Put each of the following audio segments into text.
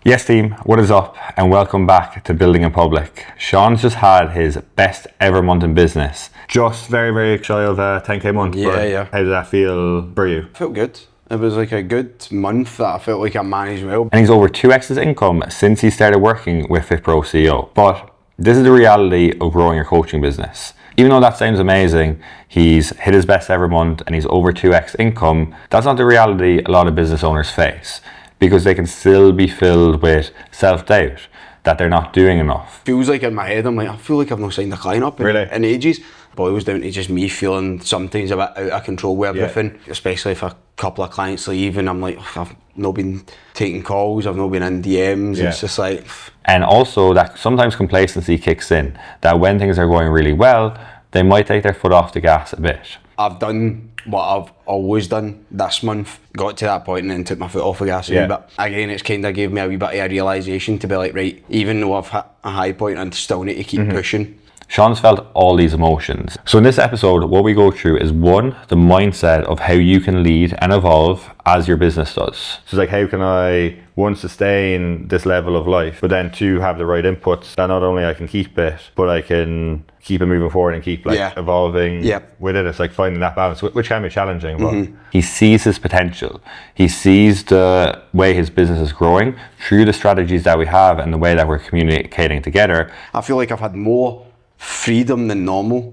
Yes team, what is up and welcome back to Building in Public. Sean's just had his best ever month in business. Just very shy of a 10k month. Yeah. How did that feel for you? Felt good. It was like a good month that I felt like I managed well. And he's over 2x his income since he started working with FitPro CEO. But this is the reality of growing your coaching business. Even though that sounds amazing, he's hit his best ever month and he's over 2x income, that's not the reality a lot of business owners face, because they can still be filled with self-doubt that they're not doing enough. Feels like in my head, I feel like I've not signed a client up in ages. Boils down to just me feeling sometimes a bit out of control with everything, especially if a couple of clients leave and I'm like, I've not been taking calls, I've not been in DMs, it's just like... And also that sometimes complacency kicks in, that when things are going really well, they might take their foot off the gas a bit. I've done what I've always done this month, got to that point and then took my foot off the gas a wee bit. Again, it's kind of gave me a wee bit of a realisation to be like, right, even though I've hit a high point, I still need to keep pushing. Sean's felt all these emotions. So in this episode, what we go through is one, the mindset of how you can lead and evolve as your business does. So it's like, how can I, one, sustain this level of life, but then two, have the right inputs that not only I can keep it, but I can keep it moving forward and keep evolving with it. It's like finding that balance, which can be challenging, but he sees his potential. He sees the way his business is growing through the strategies that we have and the way that we're communicating together. I feel like I've had more freedom than normal.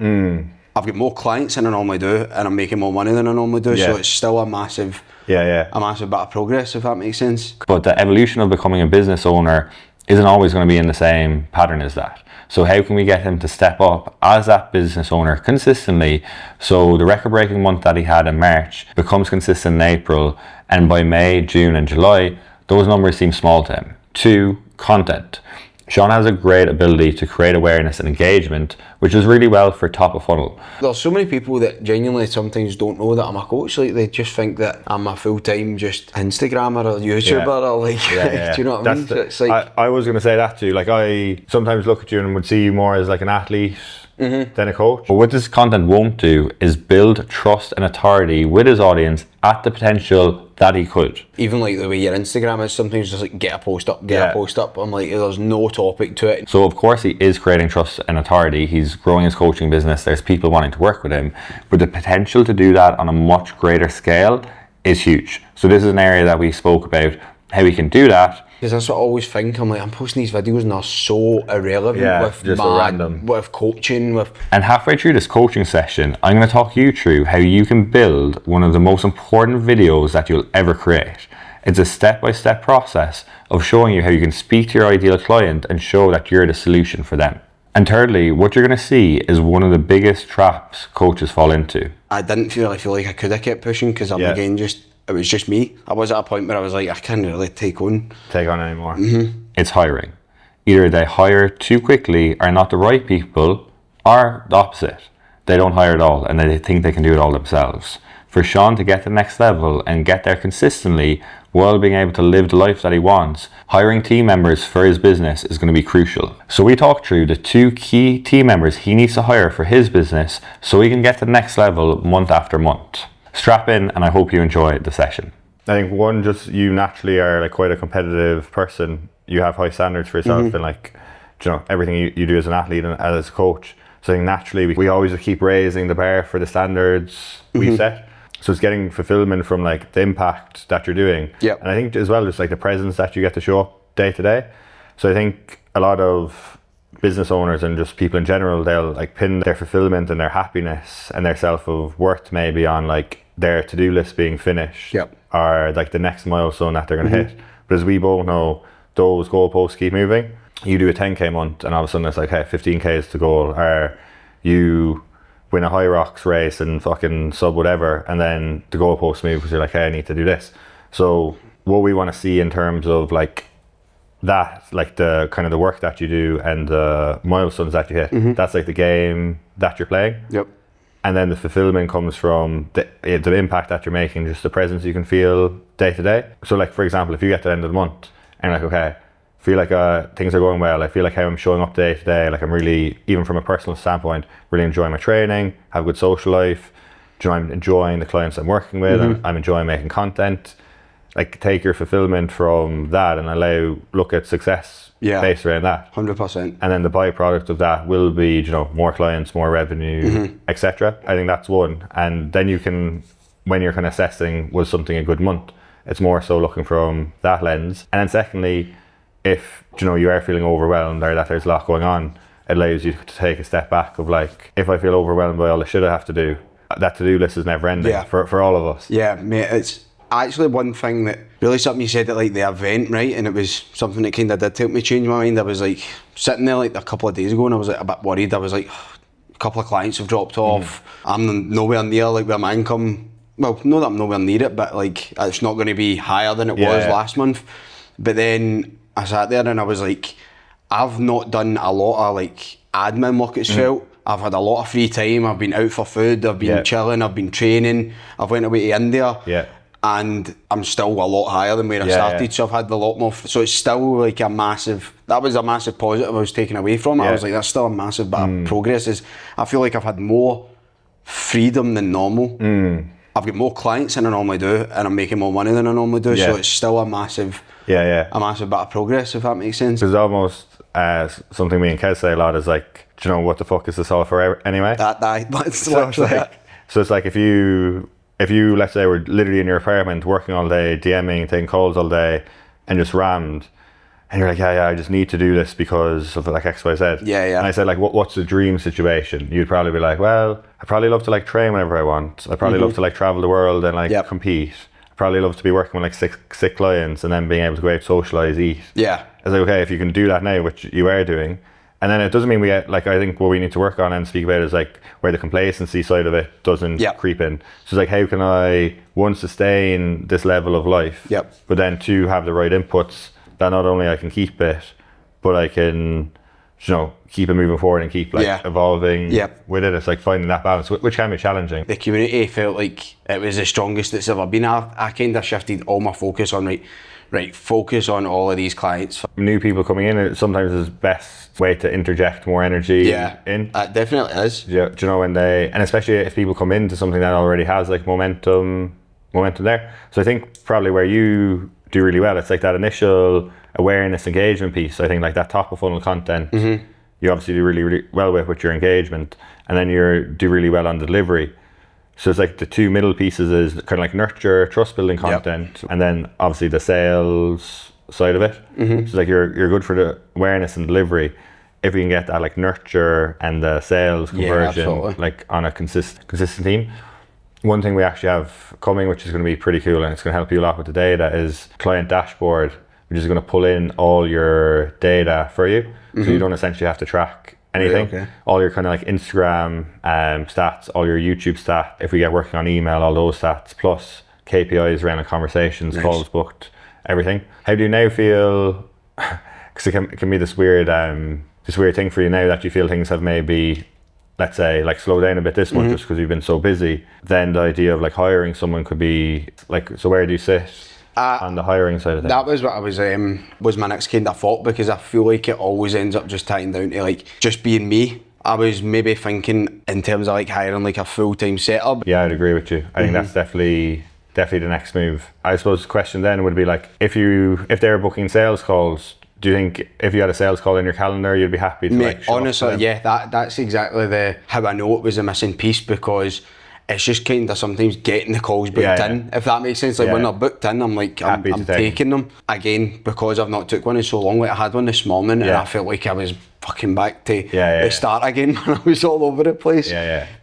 I've got more clients than I normally do, and I'm making more money than I normally do. So it's still a massive bit of progress, if that makes sense. But the evolution of becoming a business owner isn't always going to be in the same pattern as that. So how can we get him to step up as that business owner consistently, so the record-breaking month that he had in March becomes consistent in April, and by May, June and July, those numbers seem small to him. 2, content. Sean has a great ability to create awareness and engagement, which is really well for top of funnel. There's so many people that genuinely sometimes don't know that I'm a coach. Like, they just think that I'm a full-time just Instagrammer or YouTuber or like, do you know what I mean? It's like, I was going to say that too. Like, I sometimes look at you and would see you more as like an athlete than a coach. But what this content won't do is build trust and authority with his audience at the potential that he could. Even like the way your Instagram is sometimes just like, get a post up. I'm like, there's no topic to it. So of course he is creating trust and authority. He's growing his coaching business. There's people wanting to work with him, but the potential to do that on a much greater scale is huge. So this is an area that we spoke about, how we can do that. Because that's what I always think. I'm like, I'm posting these videos and they're so irrelevant with coaching. And halfway through this coaching session, I'm going to talk you through how you can build one of the most important videos that you'll ever create. It's a step-by-step process of showing you how you can speak to your ideal client and show that you're the solution for them. And thirdly, what you're going to see is one of the biggest traps coaches fall into. I didn't really feel like I could have kept pushing because I'm again it was just me. I was at a point where I was like, I can't really take on anymore. It's hiring. Either they hire too quickly, are not the right people, or the opposite. They don't hire at all and they think they can do it all themselves. For Sean to get to the next level and get there consistently while being able to live the life that he wants, hiring team members for his business is going to be crucial. So we talked through the 2 key team members he needs to hire for his business so he can get to the next level month after month. Strap in and I hope you enjoy the session. I think one, just you naturally are like quite a competitive person. You have high standards for yourself and like, you know, everything you do as an athlete and as a coach. So I think naturally we always keep raising the bar for the standards we set. So it's getting fulfillment from like the impact that you're doing. And I think as well, just like the presence that you get to show up day to day. So I think a lot of business owners and just people in general, they'll like pin their fulfillment and their happiness and their self of worth maybe on like their to-do list being finished or like the next milestone that they're going to hit. But as we both know, those goalposts keep moving. You do a 10k month and all of a sudden it's like, hey, 15k is the goal, or you win a high rocks race and fucking sub whatever, and then the goalposts move because you're like, hey, I need to do this. So what we want to see in terms of like that, like the kind of the work that you do and the milestones that you hit, that's like the game that you're playing. And then the fulfillment comes from the impact that you're making, just the presence you can feel day to day. So like, for example, if you get to the end of the month and you're like, okay, I feel like things are going well. I feel like how I'm showing up day to day, like I'm really, even from a personal standpoint, really enjoying my training, have a good social life, I'm enjoying the clients I'm working with, I'm enjoying making content. like take your fulfillment from that and look at success based around that. 100%. And then the byproduct of that will be, you know, more clients, more revenue, etc. I think that's one. And then you can, when you're kind of assessing, was something a good month? It's more so looking from that lens. And then secondly, if, you know, you are feeling overwhelmed or that there's a lot going on, it allows you to take a step back of like, if I feel overwhelmed by all the shit I have to do, that to-do list is never ending for all of us. Yeah, mate, it's actually one thing that really something you said at like the event, right? And it was something that kind of did help me change my mind. I was like sitting there like a couple of days ago and I was like a bit worried. I was like, a couple of clients have dropped off. I'm nowhere near like where my income, well, not that I'm nowhere near it, but like it's not going to be higher than it was last month. But then I sat there and I was like, I've not done a lot of like admin work, it's felt. I've had a lot of free time. I've been out for food. I've been chilling. I've been training. I've went away to India. And I'm still a lot higher than where I started. So I've had a lot more. So it's still like a massive, that was a massive positive I was taking away from it. I was like, that's still a massive bit of progress. I feel like I've had more freedom than normal. I've got more clients than I normally do, and I'm making more money than I normally do. So it's still a massive, a massive bit of progress, if that makes sense. It's almost something me and Kez say a lot is like, do you know what the fuck is this all for anyway? That's literally it. So it's like if you let's say were literally in your apartment working all day, DMing, taking calls all day, and just rammed, and you're like, I just need to do this because of like X, Y, Z. And I said like, what's the dream situation? You'd probably be like, well, I probably love to like train whenever I want. I probably love to like travel the world and like compete. I probably love to be working with like sick clients and then being able to go out, socialise, eat. It's like, okay, if you can do that now, which you are doing, and then it doesn't mean we get, like, I think what we need to work on and speak about is like where the complacency side of it doesn't creep in. So it's like, how can I, one, sustain this level of life, but then two, have the right inputs that not only I can keep it, but I can, you know, keep it moving forward and keep like evolving with it. It's like finding that balance, which can be challenging. The community felt like it was the strongest it's ever been. I kind of shifted all my focus on focus on all of these clients. New people coming in, it sometimes is best way to interject more energy in. It definitely is. Do you know, when they, and especially if people come into something that already has like momentum there. So I think probably where you do really well, it's like that initial awareness engagement piece. I think like that top of funnel content, you obviously do really, really well with your engagement, and then you do really well on delivery. So it's like the two middle pieces is kind of like nurture, trust building content, and then obviously the sales side of it. So it's like you're good for the awareness and delivery. If we can get that like nurture and the sales conversion like on a consistent team. One thing we actually have coming, which is going to be pretty cool, and it's going to help you a lot with the data, is client dashboard, which is going to pull in all your data for you. So you don't essentially have to track anything. All your kind of like Instagram stats, all your YouTube stats, if we get working on email, all those stats, plus KPIs around the conversations, calls booked, everything. How do you now feel, because it can be this weird thing for you now that you feel things have maybe, let's say, like slow down a bit this month just because you've been so busy, then the idea of like hiring someone could be like, so where do you sit on the hiring side of things? That was what I was my next kind of thought, because I feel like it always ends up just tying down to like just being me. I was maybe thinking in terms of like hiring like a full-time setup. Yeah, I'd agree with you. I think that's definitely the next move. I suppose the question then would be like, if they're booking sales calls, do you think if you had a sales call in your calendar, you'd be happy to like honestly, that's exactly how I know it was a missing piece, because it's just kind of sometimes getting the calls booked in, if that makes sense. Like when they're booked in, I'm like, I'm taking them. Again, because I've not took one in so long, like I had one this morning and I felt like I was fucking back to the start again, when I was all over the place.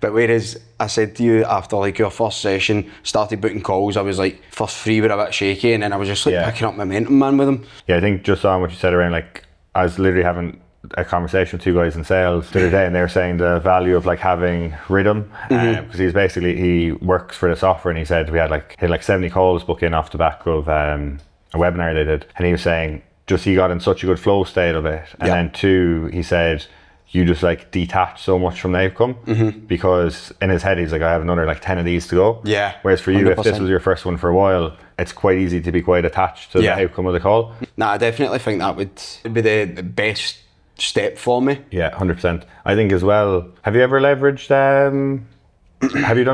But whereas I said to you after like your first session, started booking calls, I was like, first three were a bit shaky, and then I was just like picking up momentum, man, with them. Yeah, I think just on what you said around like, I was literally having a conversation with two guys in sales the other day, and they were saying the value of like having rhythm, because he works for the software, and he said he had like 70 calls booked in off the back of a webinar they did, and he was saying just he got in such a good flow state of it, and then two, he said you just like detach so much from the outcome, because in his head he's like, I have another like 10 of these to go. Whereas for you, 100%. If this was your first one for a while, it's quite easy to be quite attached to the outcome of the call. I definitely think that would be the best step for me. 100%. I think as well, have you ever leveraged have you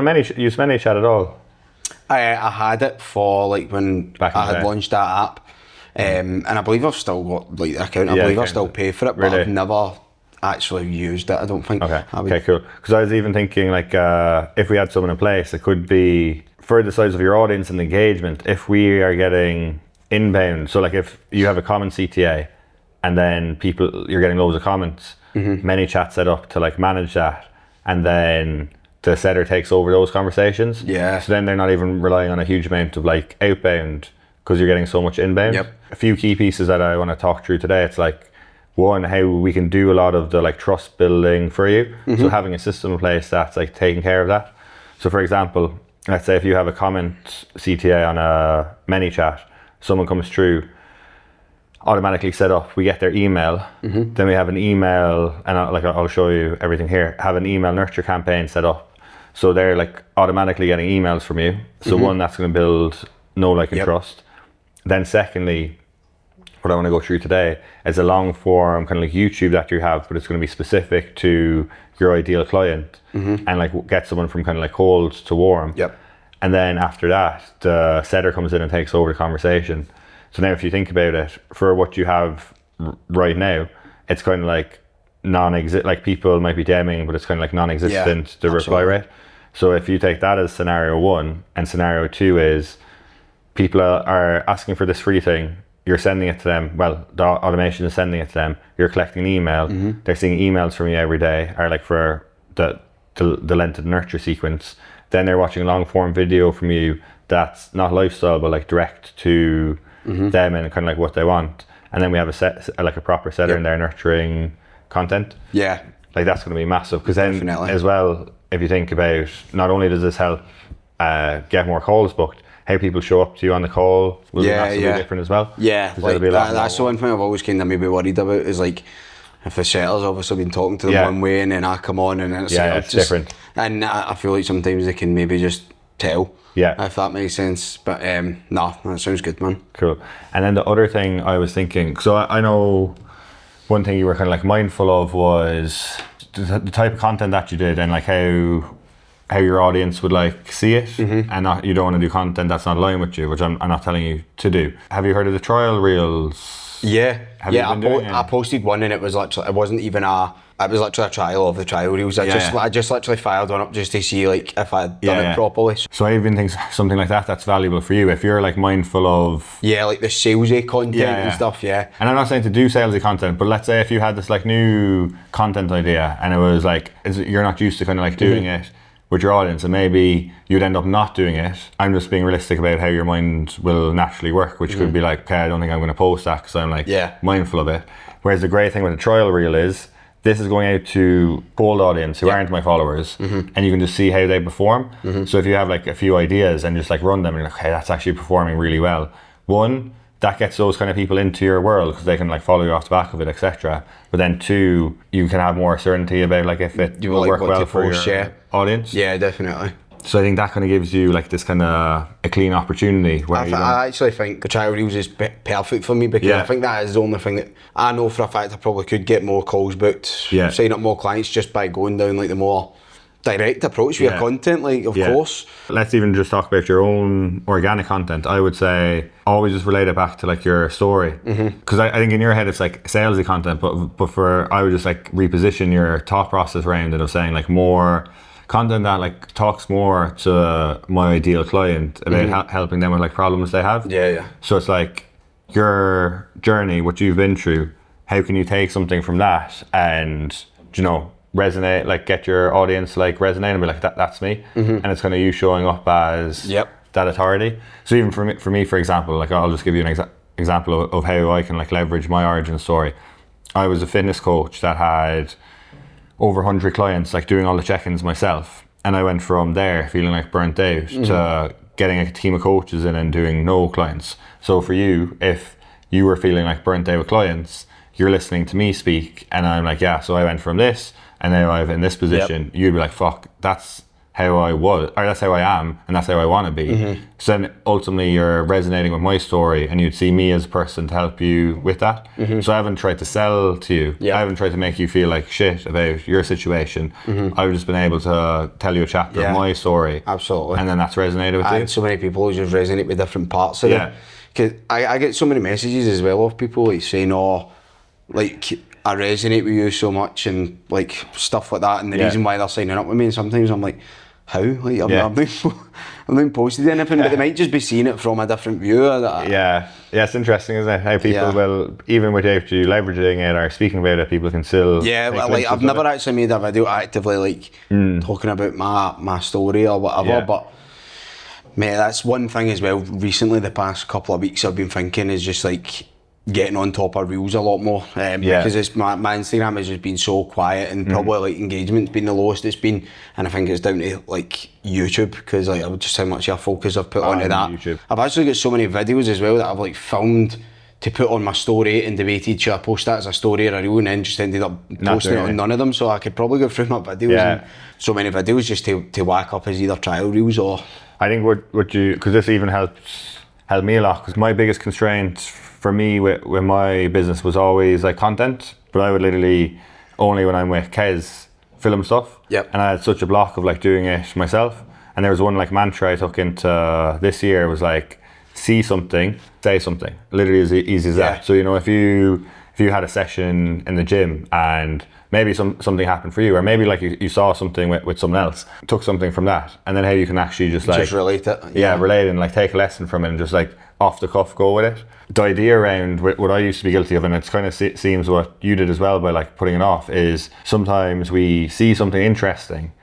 used ManyChat at all? I had it for like when I had launched that app, and I believe I've still got like the account. I believe I still pay for it, but I've never actually used it. I don't think. Okay, cool. Because I was even thinking like if we had someone in place, it could be for the size of your audience and engagement. If we are getting inbound, so like if you have a common CTA, and then you're getting loads of comments, ManyChat set up to like manage that, and then the setter takes over those conversations. Yeah. So then they're not even relying on a huge amount of like outbound because you're getting so much inbound. Yep. A few key pieces that I want to talk through today. It's like, one, how we can do a lot of the like trust building for you. So having a system in place that's like taking care of that. So for example, let's say if you have a comment CTA on a ManyChat, someone comes through, automatically set up, we get their email, then we have an email, and I'll show you everything here, have an email nurture campaign set up. So they're like automatically getting emails from you. So one, that's going to build know, like, and trust. Then secondly, what I want to go through today is a long form kind of like YouTube that you have, but it's going to be specific to your ideal client and like get someone from kind of like cold to warm. And then after that, the setter comes in and takes over the conversation. So now if you think about it, for what you have right now, it's kind of like non-existent, like people might be DMing, but it's kind of like non-existent, the reply rate. So if you take that as scenario one, and scenario two is people are asking for this free thing, you're sending it to them, well, the automation is sending it to them, you're collecting an email, they're seeing emails from you every day, or like for the length of the nurture sequence, then they're watching a long form video from you that's not lifestyle, but like direct to them and kind of like what they want. And then we have a proper setter in there nurturing content. Like that's going to be massive, because then as well, if you think about, not only does this help get more calls booked, how people show up to you on the call will be massively different as well. Like, that's the one thing I've always kind of maybe worried about, is like if the setter's obviously been talking to them one way and then I come on and it's it's just different. And I feel like sometimes they can maybe just tell. If that makes sense. But that sounds good, man. Cool. And then the other thing I was thinking, so I know one thing you were kind of like mindful of was the type of content that you did, and like how your audience would like see it, and you don't want to do content that's not aligned with you, which I'm not telling you to do. Have you heard of the trial reels? I posted one, and it was literally, it wasn't even it was literally a trial of the trial reels. I just literally fired one up just to see like if I had done it properly. So I even think something like that's valuable for you if you're like mindful of like the salesy content and stuff. And I'm not saying to do salesy content, but let's say if you had this like new content idea and it was like you're not used to kind of like doing it with your audience, and maybe you'd end up not doing it. I'm just being realistic about how your mind will naturally work, which could be like, okay, I don't think I'm going to post that because I'm like mindful of it. Whereas the great thing with the trial reel is this is going out to cold audience who aren't my followers, and you can just see how they perform. So if you have like a few ideas and just like run them, and you're like, okay, that's actually performing really well. One, that gets those kind of people into your world because they can like follow you off the back of it, etc. But then two, you can have more certainty about like if it will work well for your audience. Definitely. So I think that kind of gives you like this kind of a clean opportunity where I actually think the trial reels is perfect for me, because I think that is the only thing that I know for a fact I probably could get more calls booked, sign up more clients just by going down like the more direct approach with your content, like of course. Let's even just talk about your own organic content. I would say always just relate it back to like your story, because I think in your head it's like salesy content, but I would just like reposition your thought process around it of saying like more content that like talks more to my ideal client about helping them with like problems they have. So it's like your journey, what you've been through, how can you take something from that and resonate, like get your audience to like resonate and be like that's me, and it's kind of you showing up as that authority. So even for me, for example, like I'll just give you an example of how I can like leverage my origin story. I was a fitness coach that had over 100 clients, like doing all the check-ins myself, and I went from there feeling like burnt out to getting a team of coaches in and doing no clients. So for you, if you were feeling like burnt out with clients, you're listening to me speak and I'm like, so I went from this and now I'm in this position. You'd be like, fuck, that's how I was, or that's how I am, and that's how I want to be. So then ultimately you're resonating with my story, and you'd see me as a person to help you with that. So I haven't tried to sell to you. I haven't tried to make you feel like shit about your situation. I've just been able to tell you a chapter of my story. Absolutely. And then that's resonated with you. And so many people who just resonate with different parts of it. Cause I get so many messages as well of people like saying, oh, like I resonate with you so much and like stuff like that, and the reason why they're signing up with me, and sometimes I'm like, how? Like I'm not posted anything, but they might just be seeing it from a different view. It's interesting, isn't it? How people will, even without you leveraging it or speaking about it, people can still like I've never actually made a video actively like talking about my story or whatever, but mate, that's one thing as well. Recently, the past couple of weeks, I've been thinking is just like getting on top of reels a lot more, because it's my Instagram has just been so quiet, and probably like engagement's been the lowest it's been, and I think it's down to like YouTube, because like just how much focus I've put onto that. YouTube. I've actually got so many videos as well that I've like filmed to put on my story and debated should I post that as a story or a reel, and then just ended up posting it on none of them. So I could probably go through my videos and so many videos just to whack up as either trial reels or. I think what you, because this even helped me a lot, because my biggest constraint for me with my business was always like content, but I would literally only when I'm with Kez film stuff. And I had such a block of like doing it myself. And there was one like mantra I took into this year was like, see something, say something. Literally as easy as that. So, you know, if you had a session in the gym and maybe something happened for you, or maybe like you saw something with someone else, took something from that, and then how you can actually just like relate it. Relate and like take a lesson from it and just like off the cuff go with it. The idea around what I used to be guilty of, and it's kind of seems what you did as well by like putting it off, is sometimes we see something interesting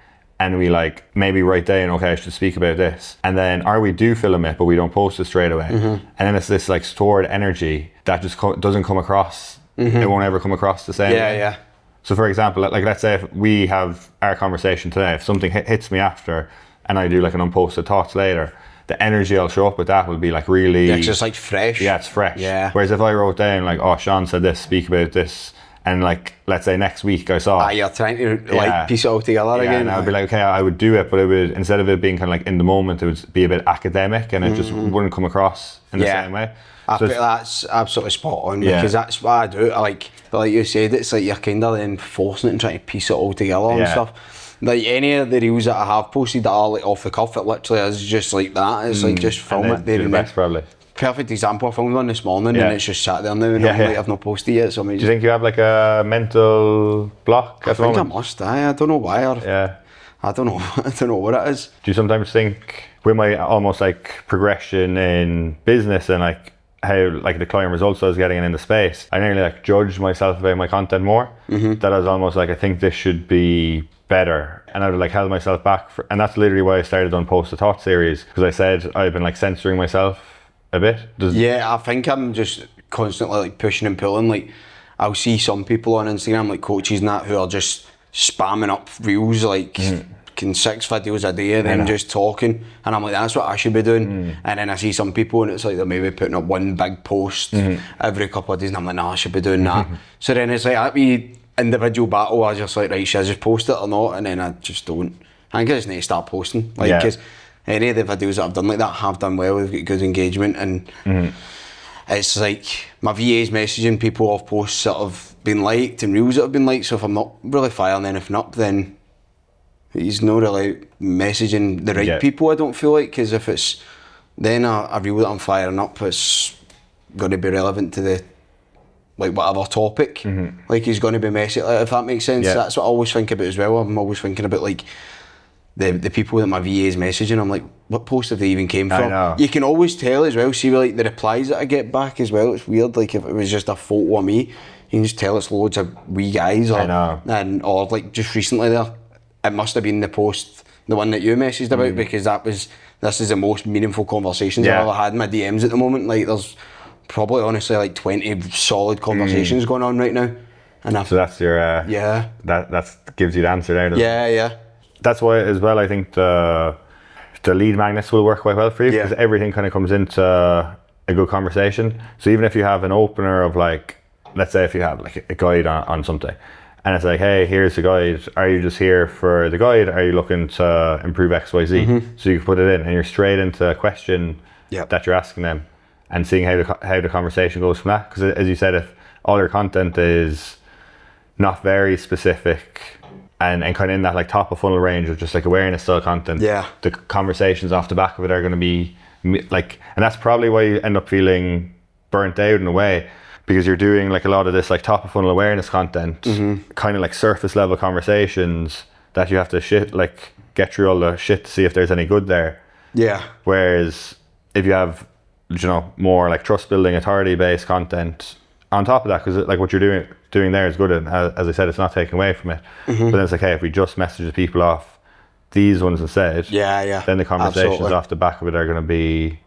and we like maybe write down, okay, I should speak about this, and then we do film it but we don't post it straight away, and then it's this like stored energy that just doesn't come across. It won't ever come across the same way. So for example, like let's say if we have our conversation today, if something hits me after and I do like an unposted thoughts later, the energy I'll show up with that will be like really... it's just like fresh. It's fresh. Whereas if I wrote down like, oh, Sean said this, speak about this, and like, let's say next week I saw... you're trying to like piece it all together again. And I'd be like, okay, I would do it, but it would, instead of it being kind of like in the moment, it would be a bit academic and it just wouldn't come across in the same way. I think that's absolutely spot on, because that's what I do. Like you said, it's like you're kind of then forcing it and trying to piece it all together and stuff. Like any of the reels that I have posted that are like off the cuff, it literally is just like that. It's like just film it there and then. Probably. Perfect example, I filmed one this morning and it's just sat there now and I've not posted yet. So do you think you have like a mental block? I think I must. I don't know why. I don't know. I don't know what it is. Do you sometimes think with my almost like progression in business and like how like the client results I was getting in the space, I nearly like judged myself about my content more. That I was almost like, I think this should be better, and I would like held myself back and that's literally why I started on Post the Thought series, because I said I've been like censoring myself a bit. I think I'm just constantly like pushing and pulling. Like I'll see some people on Instagram, like coaches and that, who are just spamming up reels like 6 videos a day and then just talking, and I'm like, that's what I should be doing. And then I see some people and it's like they're maybe putting up one big post every couple of days, and I'm like, nah, I should be doing that. So then it's like that wee individual battle. I was just like, right, should I just post it or not? And then I just don't. I think I just need to start posting, like, because any of the videos that I've done like that have done well. We've got good engagement, and it's like my VA's messaging people off posts that have been liked and reels that have been liked. So if I'm not really firing anything up, then he's not really messaging the right people, I don't feel like, because if it's then a reel that I'm firing up, it's going to be relevant to the like whatever topic. Like he's going to be messaging, like, if that makes sense. That's what I always think about as well. I'm always thinking about like the people that my VA is messaging. I'm like, what post have they even came from? I know. You can always tell as well, see like the replies that I get back as well. It's weird, like if it was just a photo of me, you can just tell it's loads of wee guys, or or like just recently there, it must have been the post, the one that you messaged about, because this is the most meaningful conversations I've ever had in my DMs at the moment. Like there's probably honestly like 20 solid conversations going on right now. And so that's your that gives you the answer there. That's why as well I think the lead magnets will work quite well for you, because everything kind of comes into a good conversation. So even if you have an opener of like, let's say if you have like a guide on something, and it's like, hey, here's the guide. Are you just here for the guide? Are you looking to improve X, Y, Z? So you can put it in, and you're straight into a question that you're asking them, and seeing how the conversation goes from that. Because as you said, if all your content is not very specific and kind of in that like top of funnel range of just like awareness style content, the conversations off the back of it are going to be like, and that's probably why you end up feeling burnt out in a way, because you're doing like a lot of this like top of funnel awareness content, kind of like surface level conversations that you have to get through all the shit to see if there's any good there. Whereas if you have, you know, more like trust building, authority based content on top of that, because like what you're doing there is good, and as I said, it's not taken away from it. But then it's like, hey, if we just message the people off these ones instead, then the conversations off the back of it are going to be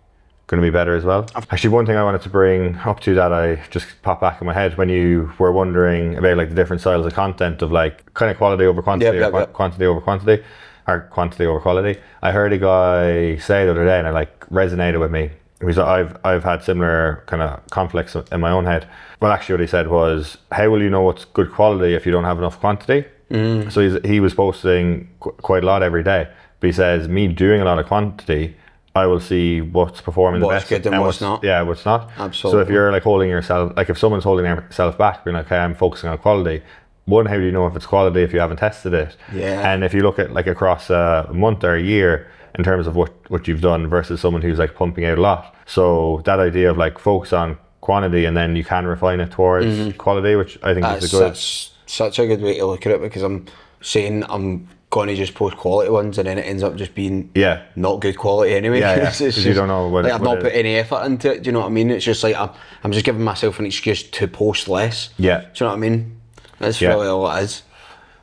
better as well. Actually, one thing I wanted to bring up to that I just popped back in my head when you were wondering about like the different styles of content of like kind of quality over quantity, quantity over quantity, or quantity over quality. I heard a guy say the other day, and it like resonated with me, because I've had similar kind of conflicts in my own head. Well, actually what he said was, how will you know what's good quality if you don't have enough quantity? So he was posting quite a lot every day, but he says, me doing a lot of quantity, I will see what's performing the best good and what's not. Yeah, what's not. Absolutely. So if you're like holding yourself, like if someone's holding themselves back, being like, okay, I'm focusing on quality. One, how do you know if it's quality if you haven't tested it? And if you look at like across a month or a year in terms of what you've done versus someone who's like pumping out a lot. So that idea of like focus on quantity and then you can refine it towards quality, which I think is a good. That's such a good way to look at it, because I'm saying I'm going to just post quality ones and then it ends up just being not good quality anyway. Because you don't know what like I've not put any effort into it. Do you know what I mean? It's just like I'm just giving myself an excuse to post less. Do you know what I mean? That's really all it is.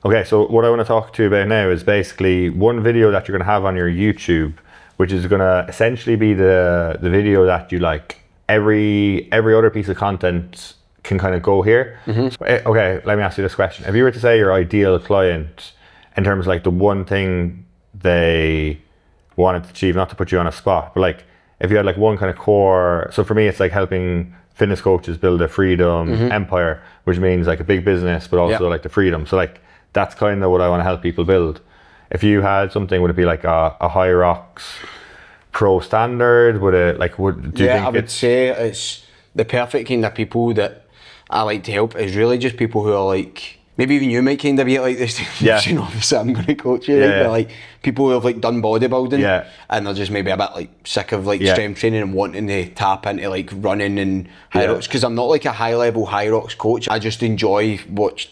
Okay, so what I want to talk to you about now is basically one video that you're going to have on your YouTube, which is going to essentially be the video that you like. Every other piece of content can kind of go here. Okay, let me ask you this question. If you were to say your ideal client, in terms of like the one thing they wanted to achieve, not to put you on a spot, but like if you had like one kind of core, so for me it's like helping fitness coaches build a freedom empire, which means like a big business, but also like the freedom. So like that's kind of what I want to help people build. If you had something, would it be like a Hyrox Pro standard? Would it like, do you think I would say it's the perfect kind of people that I like to help is really just people who are like, maybe even you might kind of be like this. You know, obviously I'm going to coach you, right? But like people who have like done bodybuilding and they're just maybe a bit like sick of like strength training and wanting to tap into like running and Hyrox, because I'm not like a high level Hyrox coach. I just enjoy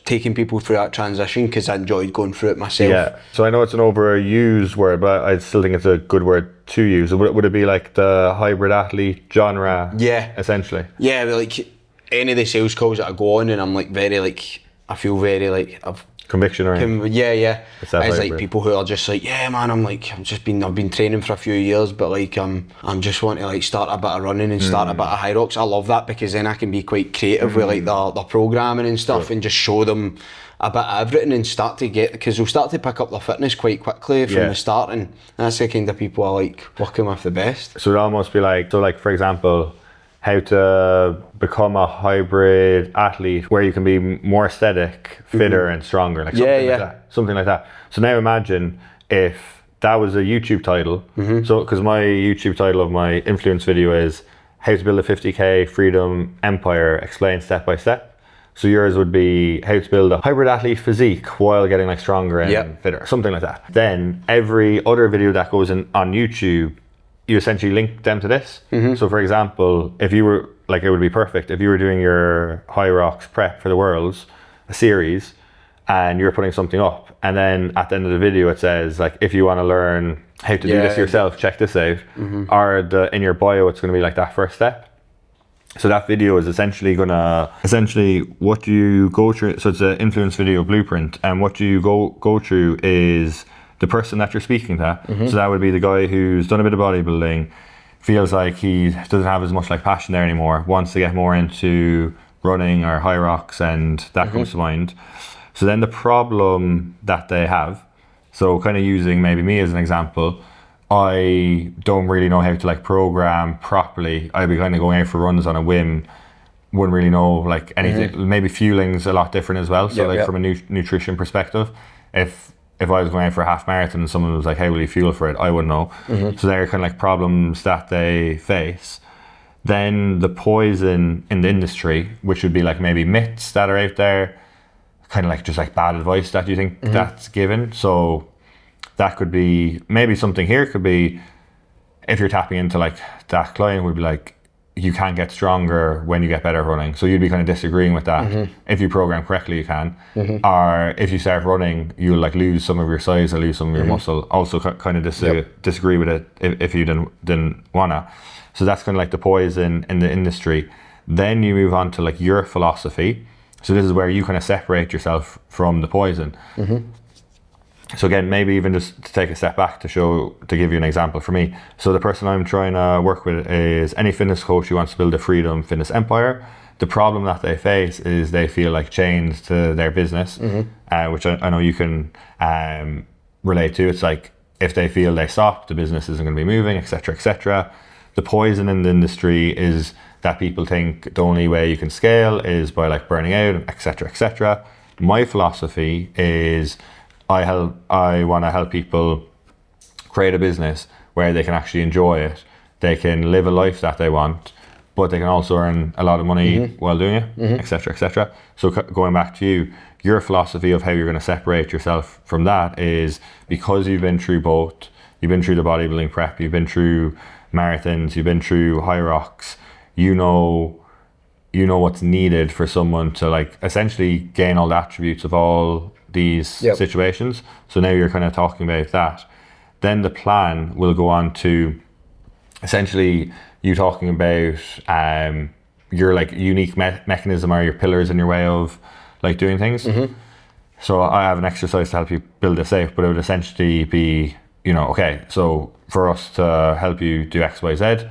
taking people through that transition because I enjoyed going through it myself. So I know it's an overused word, but I still think it's a good word to use. Would it be like the hybrid athlete genre? Essentially. Like any of the sales calls that I go on and I'm like very like, I feel very like I've conviction or it's like people who are just like, man, I've been training for a few years, but like I'm just want to like start a bit of running and start a bit of Hyrox. I love that because then I can be quite creative with like the programming and stuff and just show them a bit of everything and start to get, because they'll start to pick up their fitness quite quickly from the start, and that's the kind of people I like working with the best. So it'd almost be like, so like for example, how to become a hybrid athlete where you can be more aesthetic, fitter and stronger, like something like that. So now imagine if that was a YouTube title. So because my YouTube title of my influence video is how to build a 50k freedom empire explained step by step. So yours would be how to build a hybrid athlete physique while getting like stronger and fitter, something like that. Then every other video that goes in on YouTube, you essentially link them to this. So for example, if you were like, it would be perfect if you were doing your Hyrox prep for the Worlds, a series, and you're putting something up, and then at the end of the video it says like, if you want to learn how to do this yourself, check this out. Or in your bio it's going to be like that first step. So that video is essentially what you go through. So it's an influence video blueprint, and what you go through is the person that you're speaking to. So that would be the guy who's done a bit of bodybuilding, feels like he doesn't have as much like passion there anymore, wants to get more into running or Hyrox, and that comes to mind. So then the problem that they have, so kind of using maybe me as an example, I don't really know how to like program properly. I'd be kind of going out for runs on a whim, wouldn't really know like anything. Maybe fueling's a lot different as well. So from a nutrition perspective, if I was going out for a half marathon and someone was like, "Hey, will you fuel for it?" I wouldn't know. So they're kind of like problems that they face. Then the poison in the industry, which would be like maybe myths that are out there, kind of like just like bad advice that you think that's given. So that could be maybe something here could be, if you're tapping into like that client would be like, you can't get stronger when you get better at running. So you'd be kind of disagreeing with that. If you program correctly, you can. Or if you start running, you'll like lose some of your size or lose some of your muscle. Also kind of disagree with it if you didn't wanna. So that's kind of like the poison in the industry. Then you move on to like your philosophy. So this is where you kind of separate yourself from the poison. So again, maybe even just to take a step back to give you an example for me. So the person I'm trying to work with is any fitness coach who wants to build a freedom fitness empire. The problem that they face is they feel like chained to their business, which I know you can relate to. It's like if they feel they stop, the business isn't going to be moving, etc., etc. The poison in the industry is that people think the only way you can scale is by like burning out, etc., etc. My philosophy is I want to help people create a business where they can actually enjoy it. They can live a life that they want, but they can also earn a lot of money while doing it, etc., etc. So going back to you, your philosophy of how you're going to separate yourself from that is because you've been through both. You've been through the bodybuilding prep. You've been through marathons. You've been through high rocks. You know what's needed for someone to like essentially gain all the attributes of all these situations. So now you're kind of talking about that. Then the plan will go on to essentially you talking about your like unique mechanism or your pillars in your way of like doing things. So I have an exercise to help you build this out, but it would essentially be, okay, so for us to help you do X, Y, Z,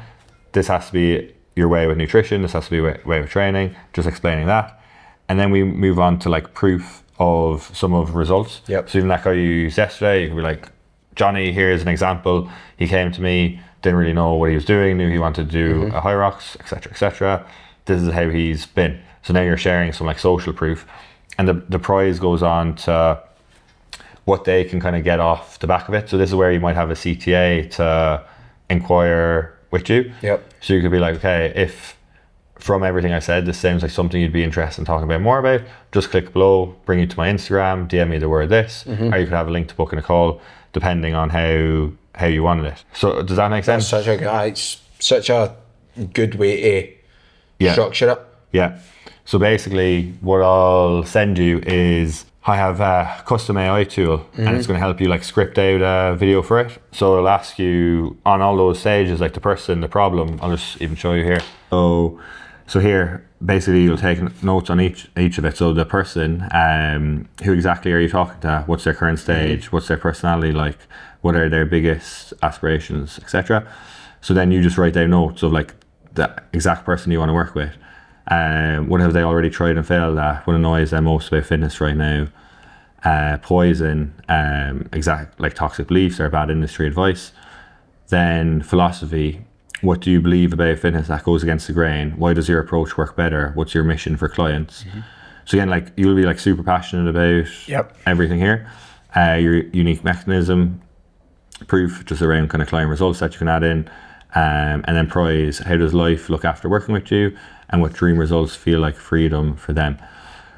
this has to be your way with nutrition, this has to be your way with training, just explaining that. And then we move on to like proof of some of the results. So even that guy you used yesterday, you can be like, Johnny, here's an example. He came to me, didn't really know what he was doing, knew he wanted to do a high rocks, etc., etc. This is how he's been. So now you're sharing some like social proof, and the prize goes on to what they can kind of get off the back of it. So this is where you might have a CTA to inquire with you. So you could be like, okay, if from everything I said, this sounds like something you'd be interested in talking about more about, just click below, bring you to my Instagram, DM me the word this, or you could have a link to booking a call, depending on how you wanted it. So does that make sense? It's such a good way to structure it. Yeah. So basically what I'll send you is I have a custom AI tool and it's going to help you like script out a video for it. So it'll ask you on all those stages, like the person, the problem. I'll just even show you here. So here, basically you'll take notes on each of it. So the person, who exactly are you talking to? What's their current stage? What's their personality like? What are their biggest aspirations, etc. So then you just write down notes of like the exact person you want to work with. What have they already tried and failed at? What annoys them most about fitness right now? Poison, exact like toxic beliefs or bad industry advice. Then philosophy. What do you believe about fitness that goes against the grain? Why does your approach work better? What's your mission for clients? So again, like you'll be like super passionate about everything here. Your unique mechanism, proof just around kind of client results that you can add in. And then prize, how does life look after working with you? And what dream results feel like freedom for them?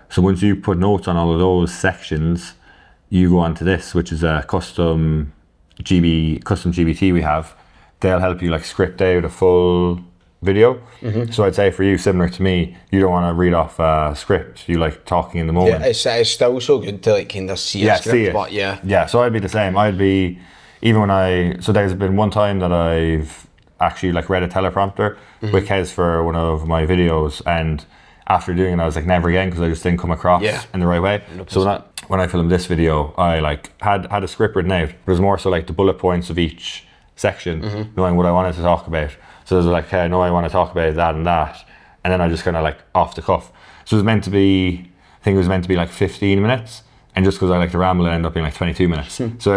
So once you put notes on all of those sections, you go on to this, which is a custom GBT we have. They'll help you like script out a full video. So I'd say for you, similar to me, you don't want to read off a script. You like talking in the moment. Yeah, it's still so good to like kind of see a script, see it. But so I'd be the same. So there's been one time that I've actually like read a teleprompter with Kez for one of my videos, and after doing it I was like never again, because I just didn't come across in the right way. 100%. So when I filmed this video, I like had a script written out, but it was more so like the bullet points of each section, knowing what I wanted to talk about. So it was like, I know I want to talk about that and that, and then I just kind of like off the cuff. So it was meant to be, I think it was meant to be like 15 minutes, and just because I like to ramble, it ended up being like 22 minutes. So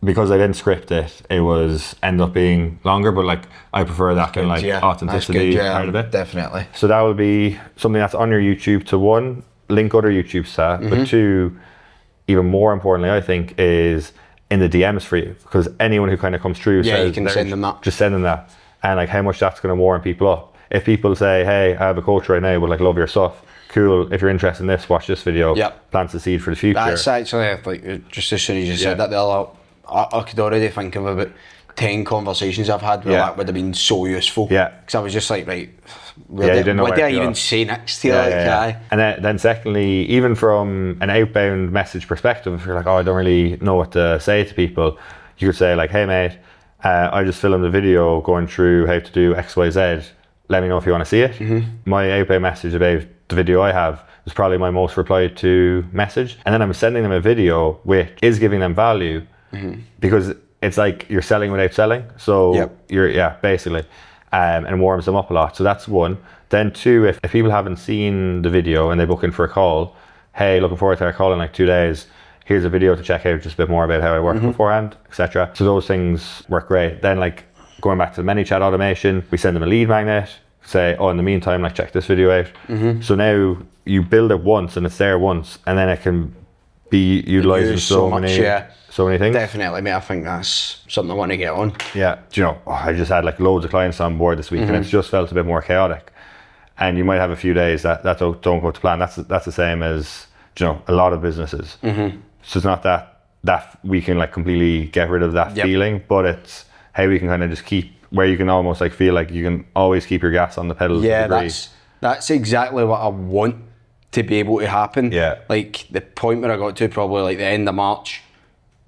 because I didn't script it, it was end up being longer, but like I prefer that kind of like authenticity part of it. Definitely. So that will be something that's on your YouTube to one, link other YouTube staff, but two, even more importantly, I think, is in the DMs for you, because anyone who kind of comes through says, you can send them that. Just send them that, and like how much that's going to warm people up. If people say, hey, I have a coach right now, but like love your stuff, cool, if you're interested in this, watch this video. Plants the seed for the future. That's actually, like, just as soon as you said that, I could already think of about 10 conversations I've had where that would have been so useful. Because I was just like, right, what do I even say next to you? And then secondly, even from an outbound message perspective, if you're like, oh, I don't really know what to say to people, you could say like, hey mate, I just filmed a video going through how to do XYZ. Let me know if you want to see it. My outbound message about the video I have was probably my most replied to message. And then I'm sending them a video which is giving them value, because it's like you're selling without selling. So you're, basically, and warms them up a lot. So that's one. Then two, if people haven't seen the video and they book in for a call, hey, looking forward to our call in like 2 days. Here's a video to check out just a bit more about how I work beforehand, etc. So those things work great. Then like going back to the ManyChat automation, we send them a lead magnet, say, oh, in the meantime, like check this video out. So now you build it once and it's there once, and then it can be utilized in so many things. Definitely, mate. I think that's something I want to get on. Yeah. Do you know, I just had like loads of clients on board this week, and it's just felt a bit more chaotic. And you might have a few days that don't go to plan. That's the same as, you know, a lot of businesses. So it's not that we can like completely get rid of that feeling, but it's how we can kind of just keep, where you can almost like feel like you can always keep your gas on the pedal. Yeah, that's exactly what I want to be able to happen. Like the point where I got to, probably like the end of March,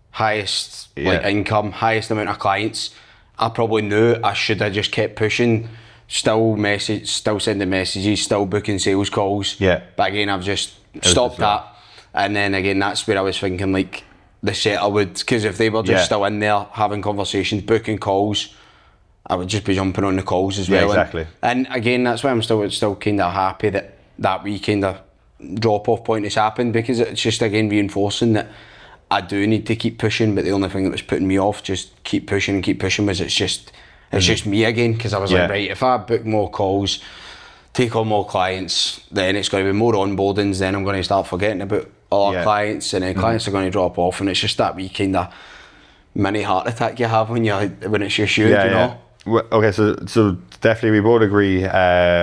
highest like income, highest amount of clients. I probably knew I should have just kept pushing, still sending messages, still booking sales calls. But again, I've just stopped that. And then again, that's where I was thinking like the setup would, because if they were just still in there having conversations, booking calls, I would just be jumping on the calls as well. Exactly. And again, that's why I'm still kind of happy that wee kind of drop off point has happened, because it's just again reinforcing that I do need to keep pushing. But the only thing that was putting me off just keep pushing was it's just me again, because I was like, right, if I book more calls, take on more clients, then it's going to be more onboardings, then I'm going to start forgetting about all our clients, and then clients are going to drop off, and it's just that wee kind of mini heart attack you have when it's your shoe, you know. Well, okay, so definitely we both agree,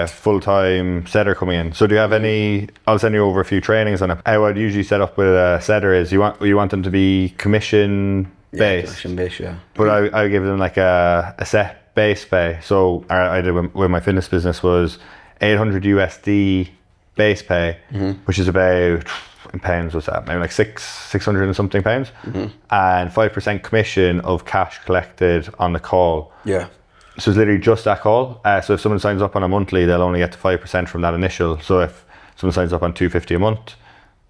full-time setter coming in. So do you have any, I'll send you over a few trainings on it. How I'd usually set up with a setter is you want them to be commission based. Commission based, But I give them like a set base pay. So I did with my fitness business was 800 USD base pay, which is about, in pounds, what's that? Maybe like 600 and something pounds, and 5% commission of cash collected on the call. So it's literally just that call. So if someone signs up on a monthly, they'll only get to 5% from that initial. So if someone signs up on $250 a month,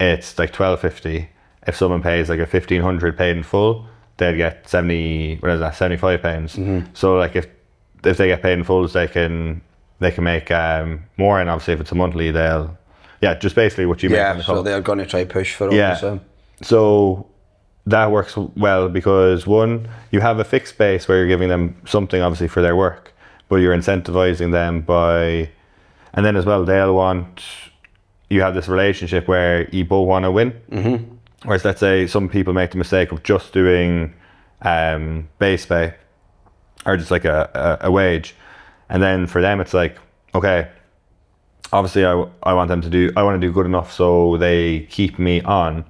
it's like $1,250. If someone pays like a $1,500 paid in full, they'd get 75 pounds. So like if they get paid in full, they can make more, and obviously if it's a monthly, they'll just basically what you make on the call. So they're going to try push for it. So that works well, because one, you have a fixed base where you're giving them something obviously for their work, but you're incentivizing them and then as well you have this relationship where you both want to win. Whereas let's say some people make the mistake of just doing base pay or just like a wage, and then for them it's like, okay, obviously I want to do good enough so they keep me on,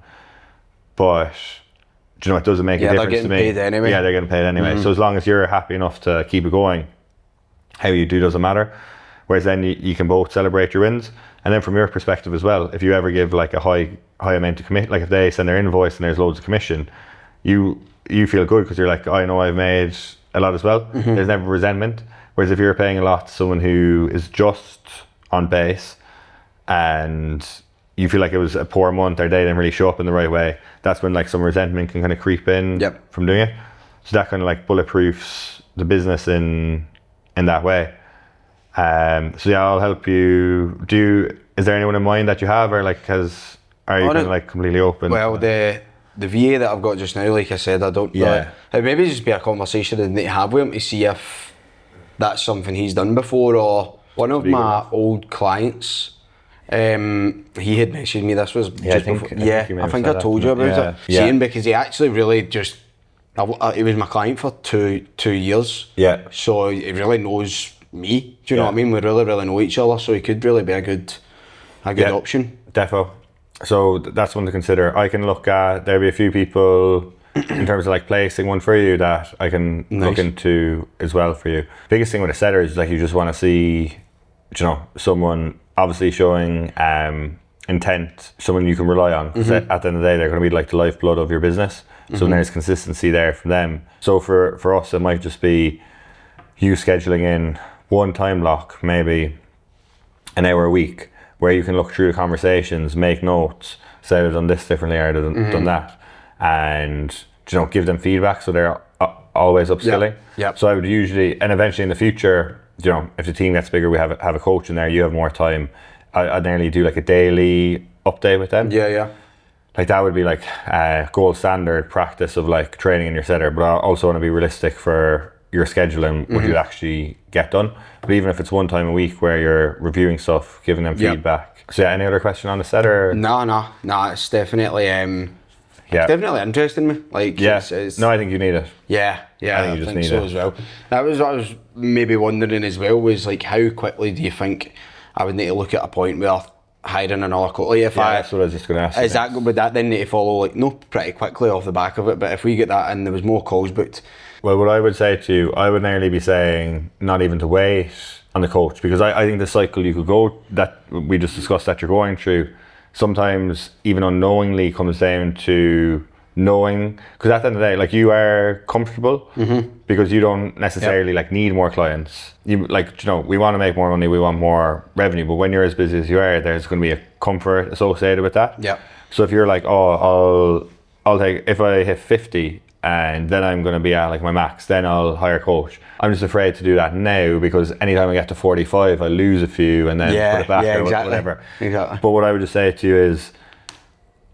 but do you know, it doesn't make a difference to me. Paid anyway. Yeah, they're getting paid anyway. So as long as you're happy enough to keep it going, how you do doesn't matter. Whereas then you can both celebrate your wins. And then from your perspective as well, if you ever give like a high amount of commission, like if they send their invoice and there's loads of commission, you feel good because you're like, I know I've made a lot as well. There's never resentment. Whereas if you're paying a lot to someone who is just on base and you feel like it was a poor month or they didn't really show up in the right way, that's when like some resentment can kind of creep in from doing it. So that kind of like bulletproofs the business in that way. So yeah, I'll help you. Is there anyone in mind that you have, or like are you kind of like completely open? Well, the the VA that I've got just now, like I said, I don't know. It maybe just be a conversation I need to have with him to see if that's something he's done before. Or one of my old clients, he had mentioned me, this was just before. I think I told you about it. Seeing, because he actually really just, he was my client for two years. So he really knows me. Do you know what I mean? We really know each other, so he could really be a good option. Defo. So that's one to consider. I can look at, there'll be a few people in terms of like placing one for you that I can look into as well for you. Biggest thing with a setter is like you just want to see, you know, someone obviously showing intent, someone you can rely on. Because at the end of the day, they're going to be like the lifeblood of your business. So there's consistency there from them. So for us, it might just be you scheduling in one time block, maybe an hour a week, where you can look through the conversations, make notes, say I've done this differently or I've done that, and, you know, give them feedback so they're always upskilling. So I would usually, and eventually in the future, you know, if the team gets bigger, we have a coach in there, you have more time, I'd nearly do like a daily update with them. Like that would be like gold standard practice of like training in your setter, but I also want to be realistic for your schedule and what you actually get done. But even if it's one time a week where you're reviewing stuff, giving them feedback. So any other question on the setter? No, it's definitely it's definitely interesting me. Like it's, no, I think you need it. I think you just need so it as well. That was what I was maybe wondering as well, was like how quickly do you think I would need to look at a point where hiring another coach? Like that's what I was just going to ask. Would that then need to follow like pretty quickly off the back of it? But if we get that and there was more calls booked. Well, what I would say to you, I would nearly be saying not even to wait on the coach, because I think the cycle you could go, that we just discussed that you're going through, sometimes even unknowingly comes down to knowing, because at the end of the day, like, you are comfortable because you don't necessarily like need more clients. You like, you know, we want to make more money, we want more revenue, but when you're as busy as you are, there's going to be a comfort associated with that. So if you're like, oh, I'll take, if I hit 50 and then I'm going to be at like my max, then I'll hire a coach. I'm just afraid to do that now, because anytime I get to 45, I lose a few and then put it back or whatever. But what I would just say to you is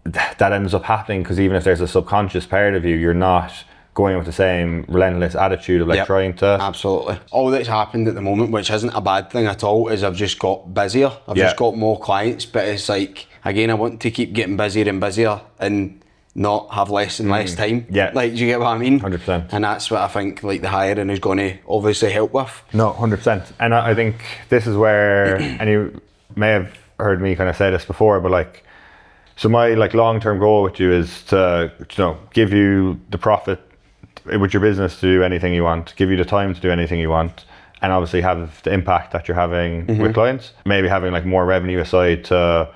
that ends up happening because even if there's a subconscious part of you, you're not going with the same relentless attitude of like trying to. Absolutely. All that's happened at the moment, which isn't a bad thing at all, is I've just got busier. I've just got more clients, but it's like, again, I want to keep getting busier and busier and not have less and less time. Like, do you get what I mean? 100%. And that's what I think like the hiring is going to obviously help with. No, 100%. And I think this is where, and you may have heard me kind of say this before, but like, so my like long-term goal with you is to, you know, give you the profit with your business to do anything you want, give you the time to do anything you want, and obviously have the impact that you're having with clients. Maybe having like more revenue aside to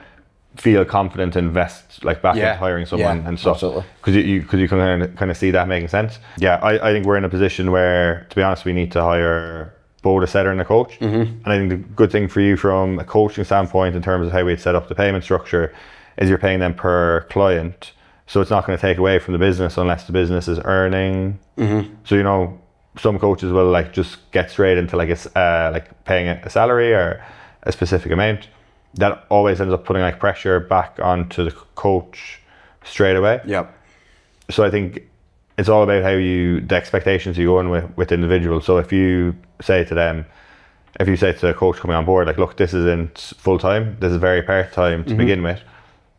feel confident to invest like back into hiring someone and stuff. Because you can kind of see that making sense. I think we're in a position where, to be honest, we need to hire both a setter and a coach. And I think the good thing for you from a coaching standpoint in terms of how we'd set up the payment structure is you're paying them per client. So it's not going to take away from the business unless the business is earning. So, you know, some coaches will like just get straight into like like paying a salary or a specific amount. That always ends up putting like pressure back onto the coach straight away. So I think it's all about how the expectations you go in with individuals. So if you say to them, if you say to the coach coming on board, like, look, this isn't full time, this is very part time to begin with.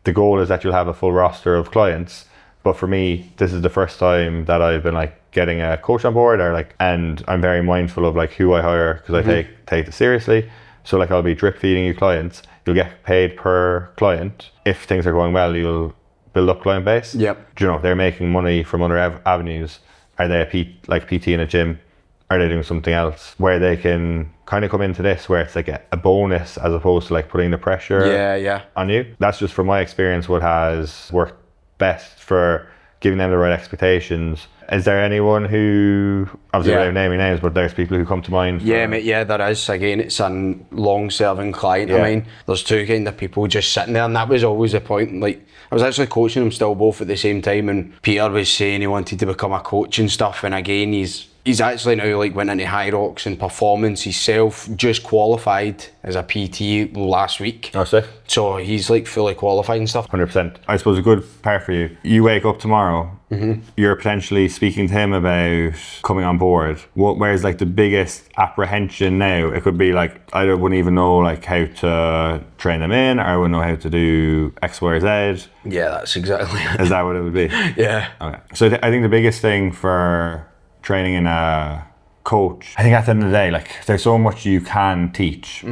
The goal is that you'll have a full roster of clients. But for me, this is the first time that I've been like getting a coach on board, or like, and I'm very mindful of like who I hire, because I take this seriously. So like, I'll be drip feeding you clients. You'll get paid per client. If things are going well, you'll build up client base. Do you know, they're making money from other avenues. Are they a PT in a gym? Are they doing something else where they can kind of come into this where it's like a bonus as opposed to like putting the pressure on you? That's just from my experience what has worked best for giving them the right expectations. Is there anyone who, obviously without naming names, but there's people who come to mind? Mate, there is. Again, it's a long-serving client. I mean, there's two kind of people just sitting there, and that was always the point. Like, I was actually coaching them still both at the same time, and Peter was saying he wanted to become a coach and stuff, and again, he's he's actually now like went into High Rocks and performance himself, just qualified as a PT last week. Oh, sick. So he's like fully qualified and stuff. 100%. I suppose a good part for you. You wake up tomorrow, you're potentially speaking to him about coming on board. Where's like the biggest apprehension now? It could be like, I wouldn't even know like how to train them in, or I wouldn't know how to do X, Y, or Z. Yeah, that's exactly it. Is that what it would be? Yeah. Okay. So I think the biggest thing for training in a coach, I think at the end of the day, like there's so much you can teach.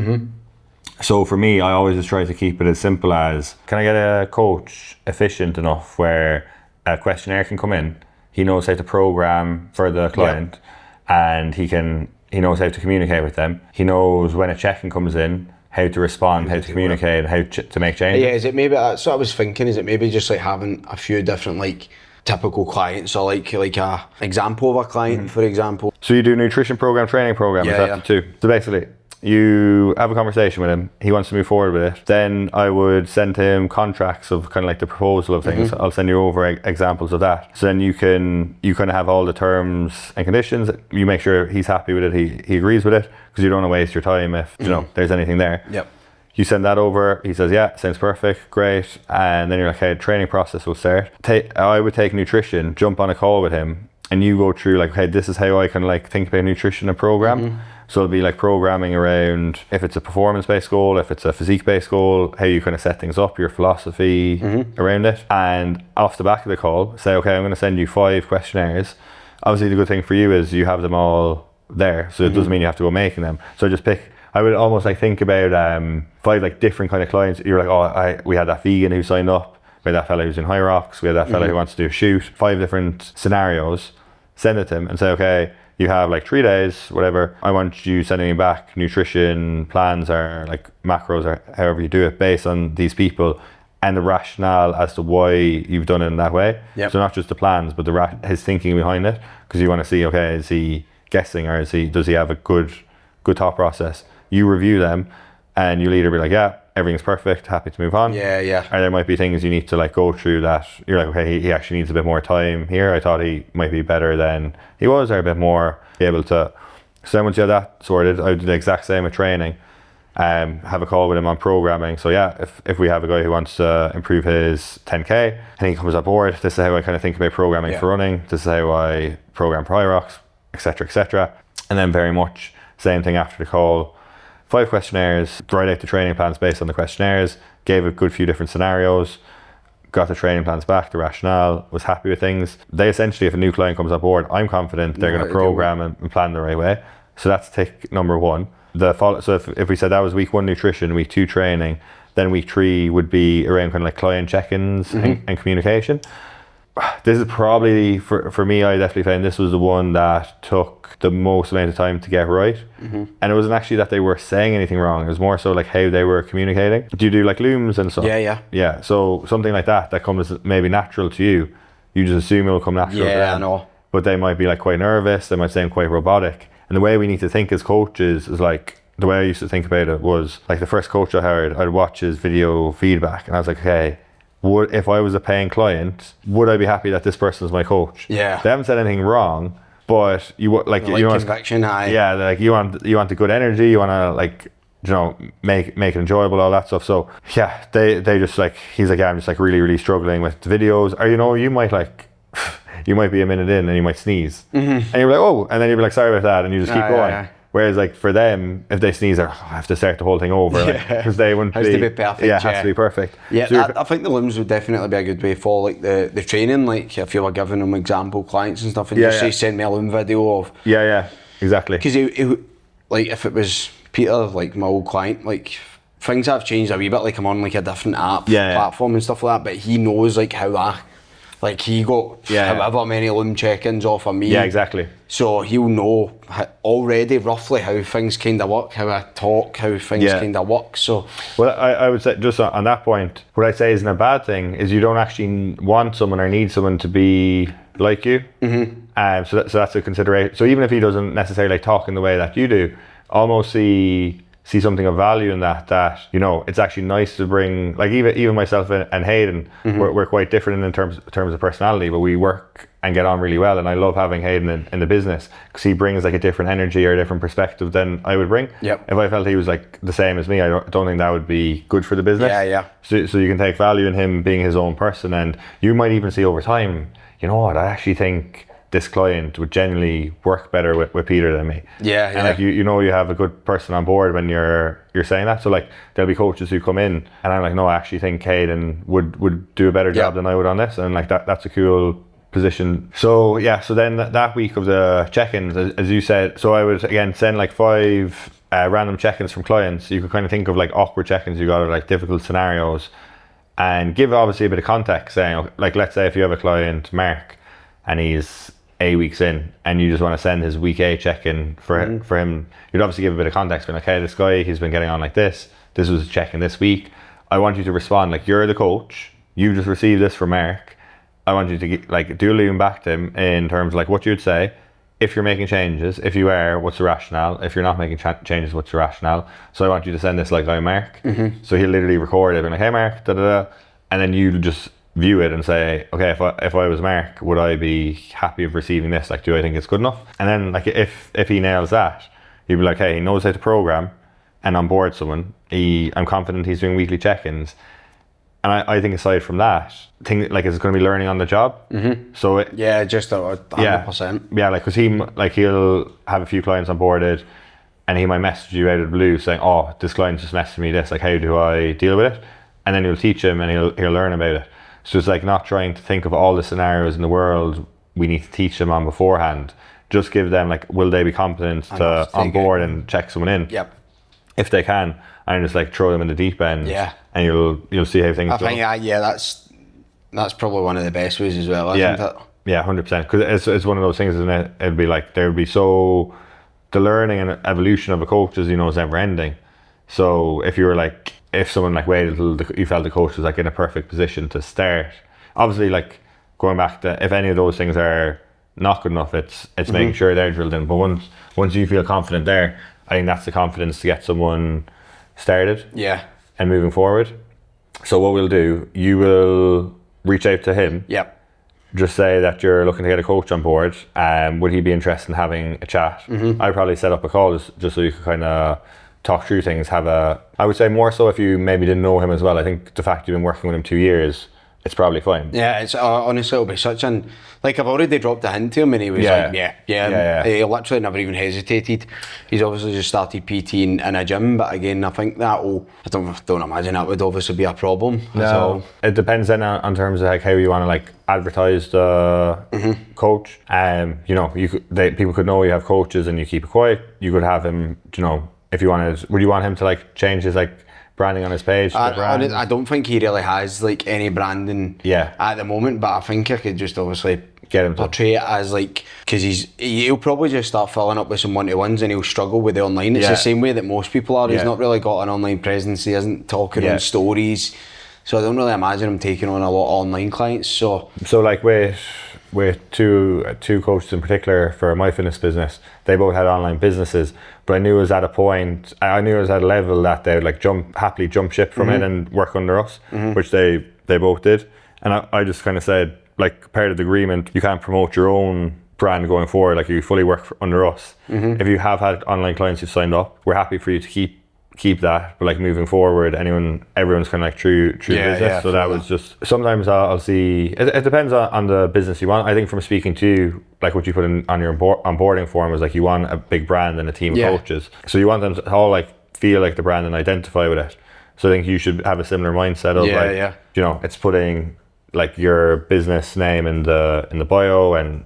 So for me, I always just try to keep it as simple as, can I get a coach efficient enough where a questionnaire can come in, he knows how to program for the client, and he knows how to communicate with them. He knows when a check-in comes in, how to respond, how to communicate, how to make changes. Yeah, is it maybe, that's what I was thinking, is it maybe just like having a few different like typical clients, or like a example of a client, for example. So you do nutrition program, training program, is that the two? So basically, you have a conversation with him, he wants to move forward with it, then I would send him contracts of kind of like the proposal of things. I'll send you over examples of that. So then you kind of have all the terms and conditions, you make sure he's happy with it, he agrees with it, because you don't want to waste your time if you know there's anything there. Yep. You send that over, he says, yeah, sounds perfect, great. And then you're like, hey, training process will start. I would take nutrition, jump on a call with him, and you go through like, hey, this is how I kind of like think about nutrition and program. So it'll be like programming around, if it's a performance-based goal, if it's a physique-based goal, how you kind of set things up, your philosophy around it. And off the back of the call, say, okay, I'm going to send you 5 questionnaires. Obviously, the good thing for you is you have them all there, so it doesn't mean you have to go making them. So just pick. I would almost like think about 5 like different kind of clients. You're like, we had that vegan who signed up, we had that fella who's in High Rocks, we had that fella who wants to do a shoot. 5 different scenarios. Send it to him and say, okay, you have like 3 days, whatever. I want you sending me back nutrition plans or like macros or however you do it based on these people and the rationale as to why you've done it in that way. So not just the plans, but his thinking behind it, because you want to see, okay, is he guessing or does he have a good thought process? You review them and you'll either be like, yeah, everything's perfect, happy to move on. Or there might be things you need to like go through that you're like, okay, he actually needs a bit more time here. I thought he might be better than he was, or a bit more able to. So then once you have that sorted, I would do the exact same with training. Have a call with him on programming. So yeah, if we have a guy who wants to improve his 10K and he comes on board, this is how I kind of think about programming for running. This is how I program for High Rocks, etc., etc. And then very much same thing after the call. 5 questionnaires, write out the training plans based on the questionnaires, gave a good few different scenarios, got the training plans back, the rationale, was happy with things. They essentially, if a new client comes on board, I'm confident they're going to program and plan the right way. So that's tick number 1. So if we said that was week 1 nutrition, week 2 training, then week 3 would be around kind of like client check-ins and communication. This is probably, for me, I definitely found this was the one that took the most amount of time to get right. And it wasn't actually that they were saying anything wrong, it was more so like how they were communicating. Do you do like looms and stuff? Yeah, so something like that comes maybe natural to you, you just assume it will come natural to them. I know. But they might be like quite nervous, they might seem quite robotic. And the way we need to think as coaches is like, the way I used to think about it was like the first coach I hired, I'd watch his video feedback and I was like, okay, if I was a paying client, would I be happy that this person is my coach? They haven't said anything wrong, but you like you want conviction. Like you want the good energy, you want to like, you know, make it enjoyable, all that stuff. So yeah, they just like, he's like, yeah, I'm just like really struggling with the videos, or you know, you might like you might be a minute in and you might sneeze, and you're like, oh, and then you'll be like, sorry about that, and you just keep going. Whereas like for them, if they sneeze, I have to start the whole thing over, because they wouldn't has to be perfect. It has to be perfect. So I think the looms would definitely be a good way for like the training. Like if you were giving them example clients and stuff, and you say send me a loom video of. Exactly. Because like if it was Peter, like my old client, like things have changed a wee bit. Like I'm on like a different app platform and stuff like that, but he knows like how like he got however many loom check-ins off of me. Exactly. So he'll know already roughly how things kind of work, how I talk, how things kind of work. So, well, I would say just on that point, what I'd say isn't a bad thing is you don't actually want someone or need someone to be like you. So that's a consideration. So even if he doesn't necessarily like talk in the way that you do, almost see see something of value in that, you know, it's actually nice to bring, like even myself and Hayden, we're quite different in terms of personality, but we work and get on really well. And I love having Hayden in the business because he brings like a different energy or a different perspective than I would bring. Yep. If I felt he was like the same as me, I don't think that would be good for the business. Yeah. So you can take value in him being his own person, and you might even see over time, you know what, I actually think this client would generally work better with Peter than me. Yeah. And like you know you have a good person on board when you're saying that. So like there'll be coaches who come in and I'm like, no, I actually think Hayden would do a better job than I would on this, and like that's a cool position. So yeah, so then that week of the check-ins, as you said, so I would again send like 5 random check-ins from clients. You could kind of think of like awkward check-ins you got, or like difficult scenarios, and give obviously a bit of context, saying like, let's say if you have a client, Mark, and he's 8 weeks in and you just want to send his week A check-in for him, you'd obviously give a bit of context, being like, okay, this guy, he's been getting on like this was a check-in this week. I want you to respond like you're the coach, you just received this from Mark. I want you to get, like, do lean back to him in terms of like what you'd say if you're making changes. If you are, what's the rationale? If you're not making changes, what's the rationale? So I want you to send this like I'm Mark. So he'll literally record it, being like, hey Mark, and then you just view it and say, okay, if I was Mark, would I be happy of receiving this? Like, do I think it's good enough? And then like if he nails that, he'd be like, hey, he knows how to program and onboard someone. I'm confident he's doing weekly check-ins. And I think aside from that, like it's going to be learning on the job. So just 100%. Yeah, like because he'll have a few clients onboarded, and he might message you out of the blue saying, "Oh, this client just messaged me this. Like, how do I deal with it?" And then you'll teach him, and he'll learn about it. So it's like not trying to think of all the scenarios in the world we need to teach them on beforehand. Just give them like, will they be competent to onboard and check someone in? Yep. If they can, and just like throw them in the deep end. Yeah. And you'll see how things go. I think that's probably one of the best ways as well, isn't it? Yeah, 100%. Because it's one of those things, isn't it? It'd be like the learning and evolution of a coach is never ending. So if someone like waited until you felt the coach was like in a perfect position to start, obviously like going back to, if any of those things are not good enough, it's making sure they're drilled in. But once you feel confident there, I think that's the confidence to get someone started. Yeah. And moving forward. So what we'll do, you will reach out to him. Yep. Just say that you're looking to get a coach on board. Would he be interested in having a chat? I'd probably set up a call just so you could kind of talk through things. I would say more so if you maybe didn't know him as well. I think the fact you've been working with him 2 years, it's probably fine. Yeah, it's honestly, it'll be such an, like, I've already dropped a hint to him and he was like, yeah. He literally never even hesitated. He's obviously just started PTing in a gym, but again, I think I don't imagine that would obviously be a problem. No, so it depends then on terms of like how you want to like advertise the coach. People could know you have coaches and you keep it quiet. You could have him, if you wanted, would you want him to like change his like branding on his page? I don't think he really has like any branding at the moment, but I think I could just obviously get him portray it as like, because he'll probably just start filling up with some one-to-ones and he'll struggle with the online. It's the same way that most people are. He's not really got an online presence. He isn't talking on stories, so I don't really imagine him taking on a lot of online clients. So like with two coaches in particular for my fitness business, they both had online businesses, but I knew it was at a level that they would like happily jump ship from it and work under us, which they both did. And I just kind of said, like, part of the agreement, you can't promote your own brand going forward, like you fully work under us. If you have had online clients who've signed up, we're happy for you to keep that, but like moving forward, everyone's kind of like true business. So that was just, sometimes I'll see, it depends on the business you want. I think from speaking to you, like what you put on your onboarding form was like you want a big brand and a team of coaches, so you want them to all like feel like the brand and identify with it. So I think you should have a similar mindset of it's putting like your business name in the bio and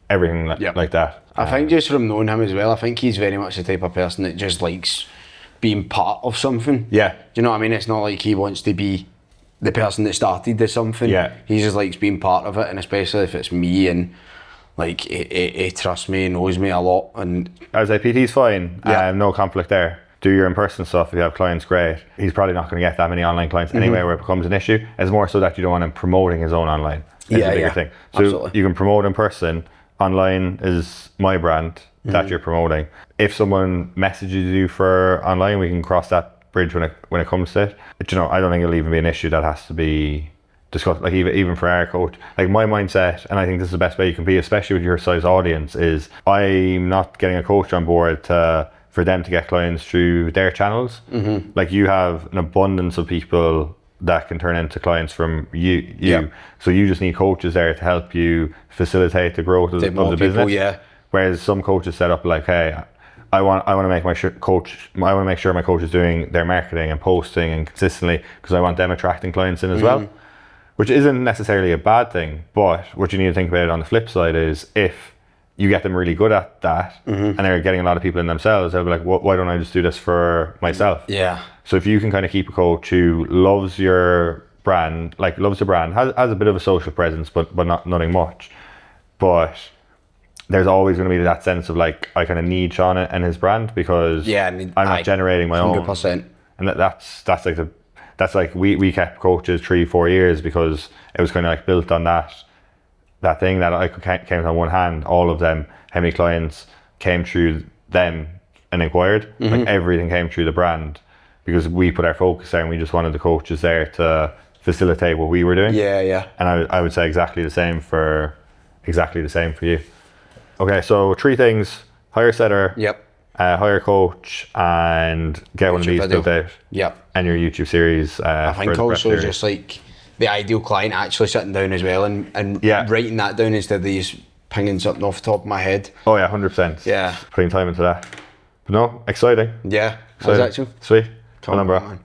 everything like that. I think just from knowing him as well, I think he's very much the type of person that just likes being part of something. Yeah. Do you know what I mean? It's not like he wants to be the person that started this something. Yeah. He just likes being part of it, and especially if it's me and like he trusts me, knows me a lot. And I was like, PT's fine. No conflict there. Do your in-person stuff. If you have clients, great. He's probably not going to get that many online clients anyway where it becomes an issue. It's more so that you don't want him promoting his own online. It's a bigger thing. So absolutely. you can promote in person. Online is my brand. that you're promoting. If someone messages you for online, we can cross that bridge when it comes to it. But, you know, I don't think it'll even be an issue that has to be discussed. Like even for our coach, like my mindset, and I think this is the best way you can be, especially with your size audience, is I'm not getting a coach on board for them to get clients through their channels. Like you have an abundance of people that can turn into clients from you. So you just need coaches there to help you facilitate the growth of the business. Whereas some coaches set up like, hey, I want to make I want to make sure my coach is doing their marketing and posting and consistently, because I want them attracting clients in as well, which isn't necessarily a bad thing. But what you need to think about on the flip side is, if you get them really good at that and they're getting a lot of people in themselves, they'll be like, why don't I just do this for myself? So if you can kind of keep a coach who loves your brand, loves the brand, has a bit of a social presence, but nothing much, but there's always going to be that sense of like, I kind of need Sean and his brand, because I'm not generating my 100%. own. And that's like we kept coaches 3-4 years, because it was kind of like built on that thing that I could count on one hand, all of them, how many clients came through them and inquired. Like everything came through the brand, because we put our focus there and we just wanted the coaches there to facilitate what we were doing. And I would say exactly the same for you. Okay, so 3 things: hire a setter, hire a coach, and get one of these built out. And your YouTube series. I think also just like the ideal client, actually sitting down as well and writing that down instead of these pinging something off the top of my head. Oh yeah, 100%. Putting time into that. But no, exciting. How's that, Sweet. Come on, bro.